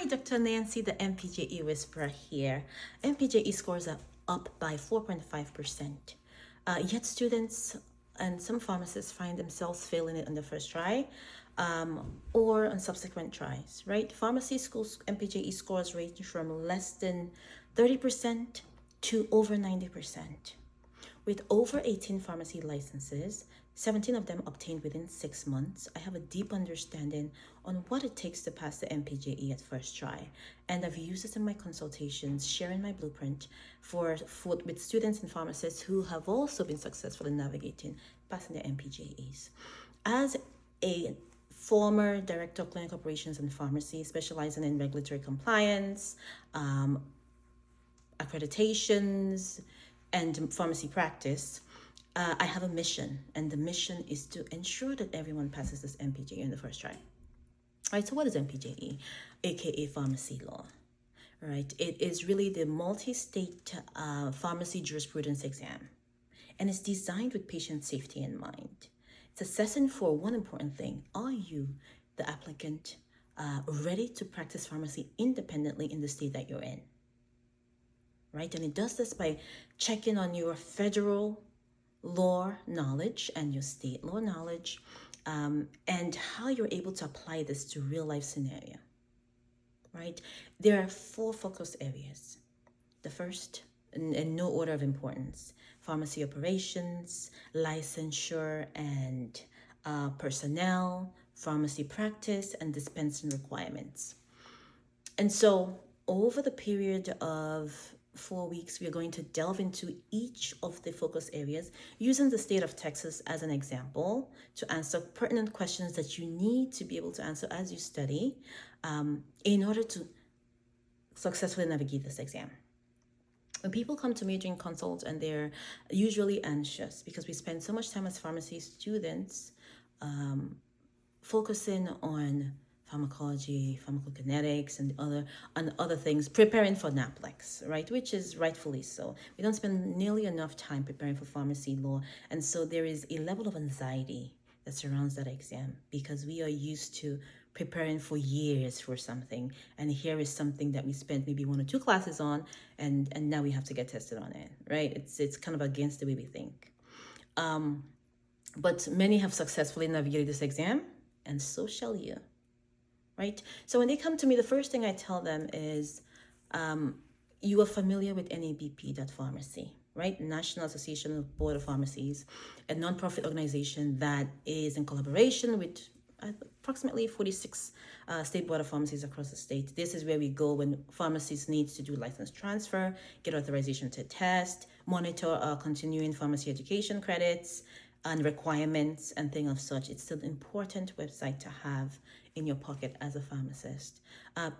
Hi, Dr. Nancy, the MPJE Whisperer here. MPJE scores are up by 4.5%. Yet students and some pharmacists find themselves failing it on the first try or on subsequent tries, right? Pharmacy schools MPJE scores range from less than 30% to over 90%. With over 18 pharmacy licenses, 17 of them obtained within 6 months, I have a deep understanding on what it takes to pass the MPJE at first try. And I've used this in my consultations, sharing my blueprint with students and pharmacists who have also been successful in navigating passing their MPJEs. As a former director of clinical operations and pharmacy, specializing in regulatory compliance, accreditations, and pharmacy practice, I have a mission, and the mission is to ensure that everyone passes this MPJE in the first try. All right, so what is MPJE, aka pharmacy law? Right, it is really the multi-state pharmacy jurisprudence exam, and it's designed with patient safety in mind. It's assessing for one important thing: are you, the applicant, ready to practice pharmacy independently in the state that you're in? Right, and it does this by checking on your federal law knowledge and your state law knowledge, and how you're able to apply this to real life scenario. Right, there are 4 focus areas. The first, in no order of importance: pharmacy operations, licensure and personnel, pharmacy practice, and dispensing requirements. And so over the period of 4 weeks, we are going to delve into each of the focus areas using the state of Texas as an example to answer pertinent questions that you need to be able to answer as you study in order to successfully navigate this exam. When people come to me during consult, and they're usually anxious because we spend so much time as pharmacy students focusing on pharmacology, pharmacokinetics, and other things, preparing for NAPLEX, right? Which is rightfully so. We don't spend nearly enough time preparing for pharmacy law, and so there is a level of anxiety that surrounds that exam because we are used to preparing for years for something, and here is something that we spent maybe 1 or 2 classes on, and now we have to get tested on it, right? It's kind of against the way we think. But many have successfully navigated this exam, and so shall you. Right? So when they come to me, the first thing I tell them is, you are familiar with NABP.pharmacy, right? National Association of Board of Pharmacies, a nonprofit organization that is in collaboration with approximately 46 state board of pharmacies across the state. This is where we go when pharmacies need to do license transfer, get authorization to test, monitor continuing pharmacy education credits and requirements and things of such. It's an important website to have in your pocket as a pharmacist.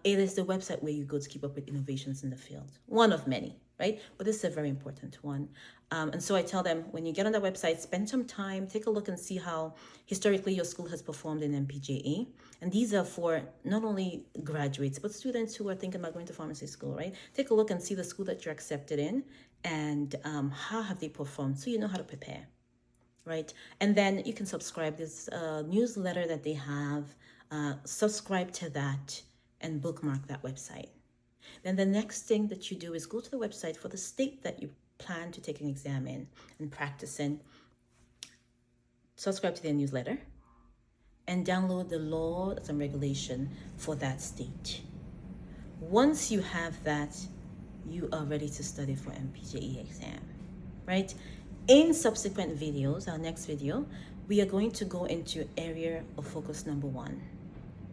It is the website where you go to keep up with innovations in the field. One of many, right? But this is a very important one. And so I tell them, when you get on the website, spend some time, take a look and see how historically your school has performed in MPJE. And these are for not only graduates, but students who are thinking about going to pharmacy school, right? Take a look and see the school that you're accepted in, and how have they performed, so you know how to prepare. Right, and then you can subscribe this newsletter that they have. Subscribe to that and bookmark that website. Then the next thing that you do is go to the website for the state that you plan to take an exam in and practice in. Subscribe to their newsletter and download the laws and regulation for that state. Once you have that, you are ready to study for MPJE exam, right? In subsequent videos, our next video, we are going to go into area of focus number 1,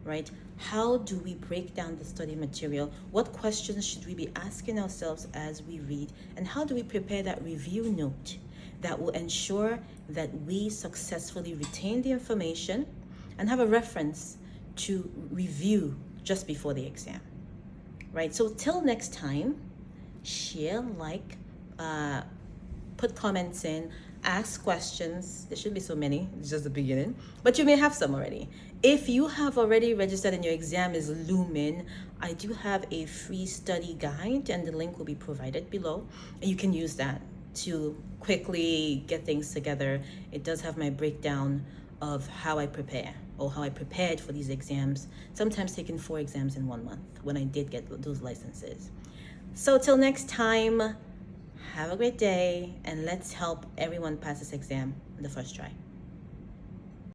right? How do we break down the study material? What questions should we be asking ourselves as we read? And how do we prepare that review note that will ensure that we successfully retain the information and have a reference to review just before the exam, right? So till next time, share, like, put comments in, ask questions. There shouldn't be so many, it's just the beginning, but you may have some already. If you have already registered and your exam is looming, I do have a free study guide, and the link will be provided below, and you can use that to quickly get things together. It does have my breakdown of how I prepare or how I prepared for these exams, sometimes taking 4 exams in 1 month when I did get those licenses. So till next time, have a great day, and let's help everyone pass this exam on the first try.